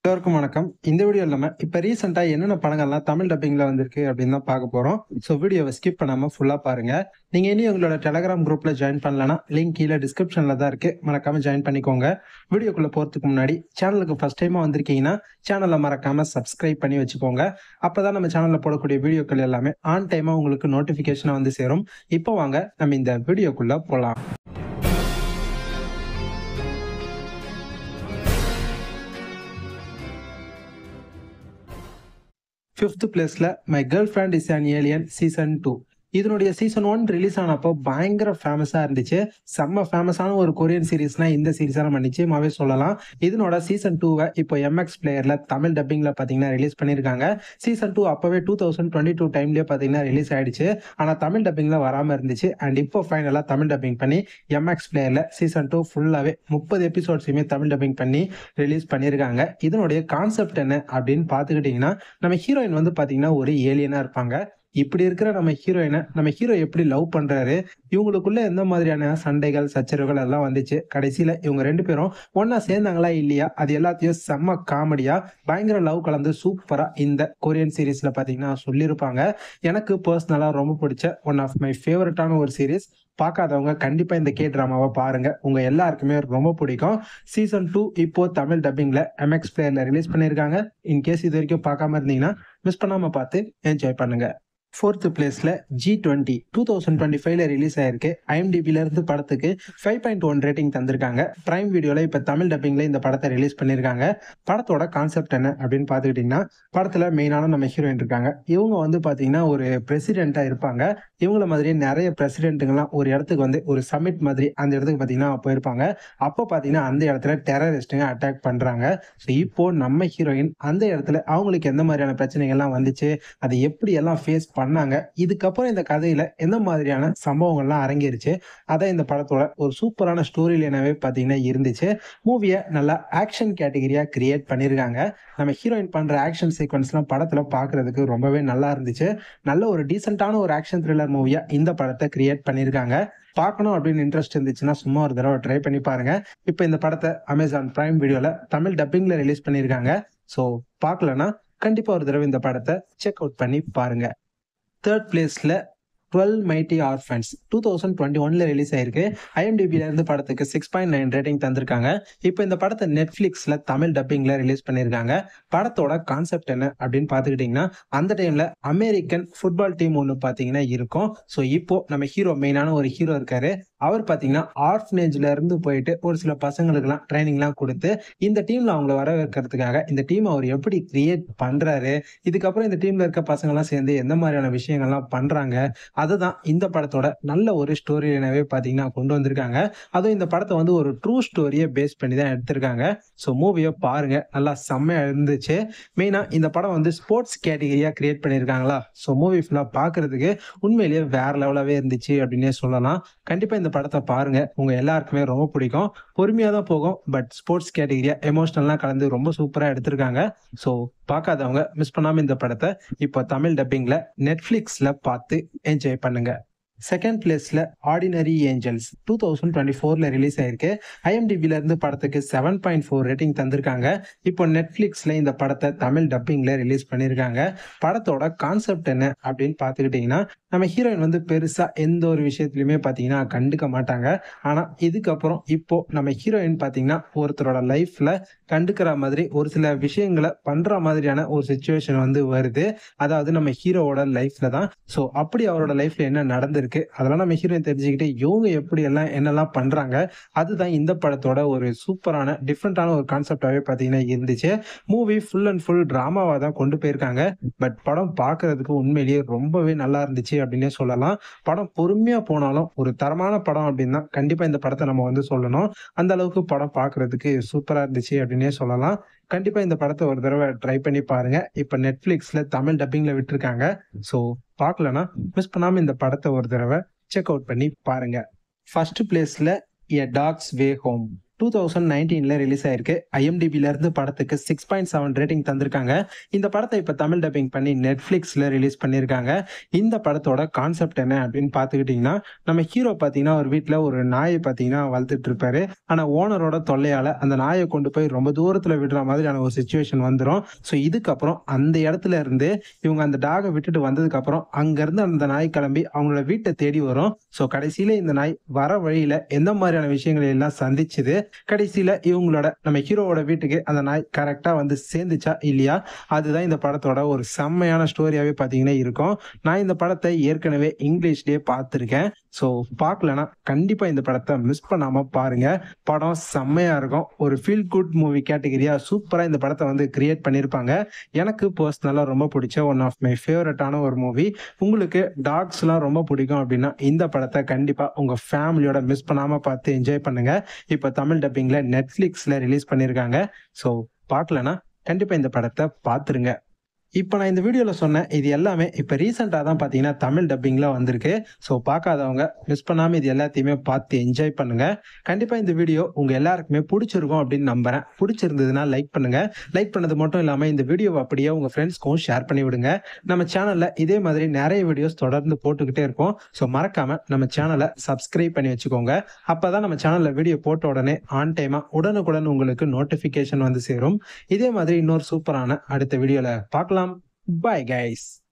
எல்லோருக்கும் வணக்கம். இந்த வீடியோல நம்ம இப்ப ரீசென்ட்டா என்னென்ன படங்கள்லாம் தமிழ் டப்பிங்ல வந்திருக்கு அப்படின்னு தான் பார்க்க போறோம். ஸோ வீடியோவை ஸ்கிப் பண்ணாம ஃபுல்லா பாருங்க. நீங்க இனி உங்களோட டெலகிராம் குரூப்ல ஜாயின் பண்ணலனா லிங்க் கீழே டிஸ்கிரிப்ஷன்ல தான் இருக்கு. மறக்காம ஜாயின் பண்ணிக்கோங்க. வீடியோக்குள்ள போறதுக்கு முன்னாடி சேனலுக்கு ஃபர்ஸ்ட் டைமா வந்திருக்கீங்கன்னா சேனலை மறக்காம சப்ஸ்கிரைப் பண்ணி வச்சுக்கோங்க. அப்பதான் நம்ம சேனல்ல போடக்கூடிய வீடியோக்கள் எல்லாமே ஆன் டைமா உங்களுக்கு நோட்டிபிகேஷனா வந்து சேரும். இப்போ வாங்க நம்ம இந்த வீடியோக்குள்ள போலாம். ஃபிஃப்த் பிளேஸ்ல my girl friend is an alien season 2. இதனுடைய சீசன் 1 ரிலீஸ் ஆனப்போ பயங்கர ஃபேமஸா இருந்துச்சு. செம்ம ஃபேமஸான ஒரு கொரியன் சீரிஸ்னா இந்த சீரிஸா நம்ம நிச்சயமாவே சொல்லலாம். இதனோட சீசன் 2வை இப்போ MX பிளேயர்ல தமிழ் டப்பிங்ல பாத்தீங்கன்னா ரிலீஸ் பண்ணிருக்காங்க. சீசன் 2 அப்பவே 2022 டைம்லயே பாத்தீங்கன்னா ரிலீஸ் ஆயிடுச்சு. ஆனா தமிழ் டப்பிங்ல வராம இருந்துச்சு. அண்ட் இப்போ ஃபைனலா தமிழ் டப்பிங் பண்ணி MX பிளேயர்ல சீசன் 2 ஃபுல்லாவே 30 எபிசோட்ஸுமே தமிழ் டப்பிங் பண்ணி ரிலீஸ் பண்ணிருக்காங்க. இதனுடைய கான்செப்ட் என்ன அப்படின்னு பாத்துக்கிட்டீங்கன்னா, நம்ம ஹீரோயின் வந்து பாத்தீங்கன்னா ஒரு ஏலியனா இருப்பாங்க. இப்படி இருக்கிற நம்ம ஹீரோ எப்படி லவ் பண்றாரு, இவங்களுக்குள்ள எந்த மாதிரியான சண்டைகள் சச்சரவுகள் எல்லாம் வந்துச்சு, கடைசியில இவங்க 2 பேரும் ஒன்னா சேர்ந்தாங்களா இல்லையா, அது எல்லாத்தையும் செம்ம காமெடியா பயங்கர லவ் கலந்து சூப்பரா இந்த கொரியன் சீரீஸ்ல பாத்தீங்கன்னா சொல்லியிருப்பாங்க. எனக்கு பர்சனலா ரொம்ப பிடிச்ச ஒன் ஆஃப் மை ஃபேவரட்டான ஒரு சீரீஸ். பார்க்காதவங்க கண்டிப்பா இந்த கே டிராமாவை பாருங்க, உங்க எல்லாருக்குமே ரொம்ப பிடிக்கும். சீசன் 2 இப்போ தமிழ் டப்பிங்ல MX பிளேயர்ல ரிலீஸ் பண்ணிருக்காங்க. இன்கேஸ் இது வரைக்கும் பார்க்காம இருந்தீங்கன்னா மிஸ் பண்ணாம பார்த்து என்ஜாய் பண்ணுங்க. ஃபோர்த் பிளேஸ்ல G20 2025ல ரிலீஸ் ஆயிருக்கு. IMDbல இருந்து படத்துக்கு 5.1 ரேட்டிங் தந்திருக்காங்க. பிரைம் வீடியோல இப்ப தமிழ் டப்பிங்ல இந்த படத்தை ரிலீஸ் பண்ணிருக்காங்க. படத்தோட கான்செப்ட் என்ன அப்படின்னு பாத்துக்கிட்டீங்கன்னா, படத்துல மெயினான நம்ம ஹீரோயின் இருக்காங்க. இவங்க வந்து பாத்தீங்கன்னா ஒரு பிரசிடென்ட்டா இருப்பாங்க. இவங்கள மாதிரியே நிறைய பிரசிடென்ட்டுங்கெல்லாம் ஒரு இடத்துக்கு வந்து ஒரு சமிட் மாதிரி அந்த இடத்துக்கு பாத்தீங்கன்னா போயிருப்பாங்க. அப்போ பாத்தீங்கன்னா அந்த இடத்துல டெரரிஸ்டுங்க அட்டாக் பண்றாங்க. ஸோ இப்போ நம்ம ஹீரோயின் அந்த இடத்துல அவங்களுக்கு எந்த மாதிரியான பிரச்சனைகள்லாம் வந்துச்சு, அதை எப்படி எல்லாம் ஃபேஸ் பண்ணாங்க, இதுக்கப்புறம் இந்த கதையில எந்த மாதிரியான சம்பவங்கள்லாம் அரங்கேறிச்சு, அதான் இந்த படத்தோட ஒரு சூப்பரான ஸ்டோரி லைனாவே பாத்தீங்கன்னா இருந்துச்சு. மூவியை நல்லா ஆக்ஷன் கேட்டகரியா கிரியேட் பண்ணிருக்காங்க. நம்ம ஹீரோயின் பண்ற ஆக்ஷன் சீக்வன்ஸ்லாம் படத்துல பாக்குறதுக்கு ரொம்பவே நல்லா இருந்துச்சு. நல்ல ஒரு டீசென்டான ஒரு ஆக்ஷன் த்ரில்லர் மூவியா இந்த படத்தை கிரியேட் பண்ணிருக்காங்க. பார்க்கணும் அப்படின்னு இன்ட்ரெஸ்ட் இருந்துச்சுன்னா சும்மா ஒரு தடவை ட்ரை பண்ணி பாருங்க. இப்போ இந்த படத்தை அமேசான் பிரைம் வீடியோல தமிழ் டப்பிங்ல ரிலீஸ் பண்ணிருக்காங்க. ஸோ பார்க்கலன்னா கண்டிப்பா ஒரு தடவை இந்த படத்தை செக் அவுட் பண்ணி பாருங்க. தேர்ட் பிளேஸ்ல 12 மைட்டி ஆர்ஃபன்ஸ் 2021ல ரிலீஸ் ஆயிருக்கு. IMDbல இருந்து படத்துக்கு 6.9 ரேட்டிங் தந்திருக்காங்க. இப்போ இந்த படத்தை நெட்ஃபிளிக்ஸ்ல தமிழ் டப்பிங்ல ரிலீஸ் பண்ணிருக்காங்க. படத்தோட கான்செப்ட் என்ன அப்படின்னு பாத்துக்கிட்டீங்கன்னா, அந்த டைம்ல அமெரிக்கன் ஃபுட்பால் டீம் ஒன்று பாத்தீங்கன்னா இருக்கும். ஸோ இப்போ நம்ம ஹீரோ மெயினான ஒரு ஹீரோ இருக்காரு. அவர் பாத்தீங்கன்னா ஆர்ஃபனேஜ்ல இருந்து போயிட்டு ஒரு சில பசங்களுக்குலாம் ட்ரைனிங்லாம் கொடுத்து இந்த டீம்ல அவங்கள வர வைக்கிறதுக்காக இந்த டீம் அவர் எப்படி கிரியேட் பண்றாரு, இதுக்கப்புறம் இந்த டீம்ல இருக்க பசங்க எல்லாம் சேர்ந்து எந்த மாதிரியான விஷயங்கள்லாம் பண்றாங்க, அதுதான் இந்த படத்தோட நல்ல ஒரு ஸ்டோரி லைனாவே பாத்தீங்கன்னா கொண்டு வந்திருக்காங்க. அதுவும் இந்த படத்தை வந்து ஒரு ட்ரூ ஸ்டோரியை பேஸ் பண்ணி தான் எடுத்திருக்காங்க. ஸோ மூவியை பாருங்க, நல்லா செம்மையா இருந்துச்சு. மெயினா இந்த படம் வந்து ஸ்போர்ட்ஸ் கேட்டகரியா கிரியேட் பண்ணியிருக்காங்களா, ஸோ மூவி ஃபுல்லா பாக்குறதுக்கு உண்மையிலேயே வேற லெவலாவே இருந்துச்சு அப்படின்னே சொல்லலாம். கண்டிப்பா இந்த படத்தை பாருங்க, உங்க எல்லாருக்குமே ரொம்ப பிடிக்கும். பொறுமையா தான் போகும், பட் ஸ்போர்ட்ஸ் கேட்டகரியா எமோஷனல்லாம் கலந்து ரொம்ப சூப்பரா எடுத்திருக்காங்க. ஸோ பார்க்காதவங்க மிஸ் பண்ணாம இந்த படத்தை இப்போ தமிழ் டப்பிங்ல நெட்ஃபிளிக்ஸ்ல பார்த்து என்ஜாய் பண்ணுங்க. செகண்ட் பிளேஸ்ல ஆர்டினரி ஏஞ்சல்ஸ் 2024ல ரிலீஸ் ஆயிருக்கு. IMDbல இருந்து படத்துக்கு 7.4 ரேட்டிங் தந்திருக்காங்க. இப்போ நெட்ஃபிளிக்ஸ்ல இந்த படத்தை தமிழ் டப்பிங்ல ரிலீஸ் பண்ணிருக்காங்க. படத்தோட கான்செப்ட் என்ன அப்படின்னு பாத்துக்கிட்டீங்கன்னா, நம்ம ஹீரோயின் வந்து பெருசா எந்த ஒரு விஷயத்திலுமே பாத்தீங்கன்னா கண்டுக்க மாட்டாங்க. ஆனா இதுக்கப்புறம் இப்போ நம்ம ஹீரோயின் பாத்தீங்கன்னா ஒருத்தரோட லைஃப்ல கண்டுக்கிற மாதிரி ஒரு சில விஷயங்களை பண்ற மாதிரியான ஒரு சிச்சுவேஷன் வந்து வருது. அதாவது நம்ம ஹீரோவோட லைஃப்ல தான். ஸோ அப்படி அவரோட லைஃப்ல என்ன நடந்திருக்கு, அதெல்லாம் நம்ம ஹீரோயின் தெரிஞ்சுக்கிட்டு இவங்க எப்படி எல்லாம் என்னெல்லாம் பண்றாங்க, அதுதான் இந்த படத்தோட ஒரு சூப்பரான டிஃப்ரெண்டான ஒரு கான்செப்டாவே பாத்தீங்கன்னா இருந்துச்சு. மூவி ஃபுல் அண்ட் ஃபுல் டிராமாவா தான் கொண்டு போயிருக்காங்க. பட் படம் பார்க்கறதுக்கு உண்மையிலேயே ரொம்பவே நல்லா இருந்துச்சு அப்படின்னே சொல்லலாம். படம் பொறுமையா போனாலும் ஒரு தரமான படம் அப்படின்னா கண்டிப்பா இந்த படத்தை நம்ம வந்து சொல்லணும். அந்த அளவுக்கு படம் பார்க்கறதுக்கு சூப்பரா இருந்துச்சு அப்படின்னே சொல்லலாம். கண்டிப்பா இந்த படத்தை ஒரு தடவை ட்ரை பண்ணி பாருங்க. இப்ப நெட்ஃபிளிக்ஸ்ல தமிழ் டப்பிங்ல விட்டுருக்காங்க. ஸோ பார்க்கலன்னா மிஸ் பண்ணாம இந்த படத்தை ஒரு தடவை செக் அவுட் பண்ணி பாருங்க. ஃபர்ஸ்ட் பிளேஸ்ல எ டாக்ஸ் வே ஹோம் 2019ல ரிலீஸ் ஆயிருக்கு. IMDbல இருந்து படத்துக்கு 6.7 ரேட்டிங் தந்திருக்காங்க. இந்த படத்தை இப்ப தமிழ் டப்பிங் பண்ணி Netflixல ரிலீஸ் பண்ணியிருக்காங்க. இந்த படத்தோட கான்செப்ட் என்ன அப்படின்னு பார்த்துக்கிட்டீங்கன்னா, நம்ம ஹீரோ பார்த்தீங்கன்னா, ஒரு வீட்ல ஒரு நாய பார்த்தீங்கன்னா வளர்த்துட்டு இருப்பாரு. ஆனா ஓனரோட தொல்லையால அந்த நாய கொண்டு போய் ரொம்ப தூரத்துல விடுற மாதிரியான ஒரு சிச்சுவேஷன் வந்துரும். ஸோ இதுக்கப்புறம் அந்த இடத்துல இருந்து இவங்க அந்த டாக விட்டுட்டு வந்ததுக்கப்புறம், அங்கருந்து அந்த நாய் கிளம்பி அவங்களோட வீட்ட தேடி வரும். ஸோ கடைசியில இந்த நாய் வர வழியில எந்த மாதிரியான விஷயங்களை எல்லாம் சந்திச்சுது, கடைசியில இவங்களோட நம்ம ஹீரோவோட வீட்டுக்கு அந்த நாய் கரெக்ட்டா வந்து சேர்ந்துச்சா இல்லையா? அதுதான் இந்த படத்தோட ஒரு செம்மையான ஸ்டோரியாவே பார்த்தீங்கன்னா இருக்கும். நான் இந்த படத்தை ஏற்கனவே இங்கிலீஷ்லயே பார்த்துருக்கேன். ஸோ பார்க்கலன்னா கண்டிப்பா இந்த படத்த மிஸ் பண்ணாம பாருங்க. படம் செம்மையா இருக்கும். ஒரு ஃபீல் குட் மூவி கேட்டகரியா சூப்பரா இந்த படத்த வந்து கிரியேட் பண்ணியிருப்பாங்க. எனக்கு பர்சனலா ரொம்ப பிடிச்ச ஒன் ஆஃப் மை ஃபேவரட்டான ஒரு மூவி. உங்களுக்கு டாக்ஸ்லாம் ரொம்ப பிடிக்கும் அப்படின்னா, இந்த படத்த கண்டிப்பா உங்க ஃபேமிலியோட மிஸ் பண்ணாம பார்த்து என்ஜாய் பண்ணுங்க. இப்ப தமிழ் டப்பிங்ல Netflixல ரிலீஸ் பண்ணியிருக்காங்க. ஸோ பார்க்கலன்னா கண்டிப்பா இந்த படத்த பார்த்துருங்க. இப்ப நான் இந்த வீடியோல சொன்ன இது எல்லாமே இப்ப ரீசென்ட்டா தான் பார்த்தீங்கன்னா, தமிழ் டப்பிங்ல வந்திருக்கு. ஸோ பார்க்காதவங்க மிஸ் பண்ணாம இது எல்லாத்தையுமே பார்த்து என்ஜாய் பண்ணுங்க. கண்டிப்பா இந்த வீடியோ உங்க எல்லாருக்குமே புடிச்சிருக்கும் அப்படின்னு நம்புறேன். புடிச்சிருந்ததுன்னா லைக் பண்ணுங்க. லைக் பண்ணது மட்டும் இல்லாம இந்த வீடியோவ அப்படியே உங்க ஃப்ரெண்ட்ஸ்க்கும் ஷேர் பண்ணி விடுங்க. நம்ம சேனல்ல இதே மாதிரி நெறைய வீடியோஸ் தொடர்ந்து போட்டுக்கிட்டே இருப்போம். ஸோ மறக்காம நம்ம சேனல சப்ஸ்கிரைப் பண்ணி வச்சுக்கோங்க. அப்பதான் நம்ம சேனல்ல வீடியோ போட்ட உடனே ஆன் டைமா உடனுக்குடன் உங்களுக்கு நோட்டிஃபிகேஷன் வந்து சேரும். இதே மாதிரி இன்னொரு சூப்பரான அடுத்த வீடியோல பார்க்கலாம். Bye guys.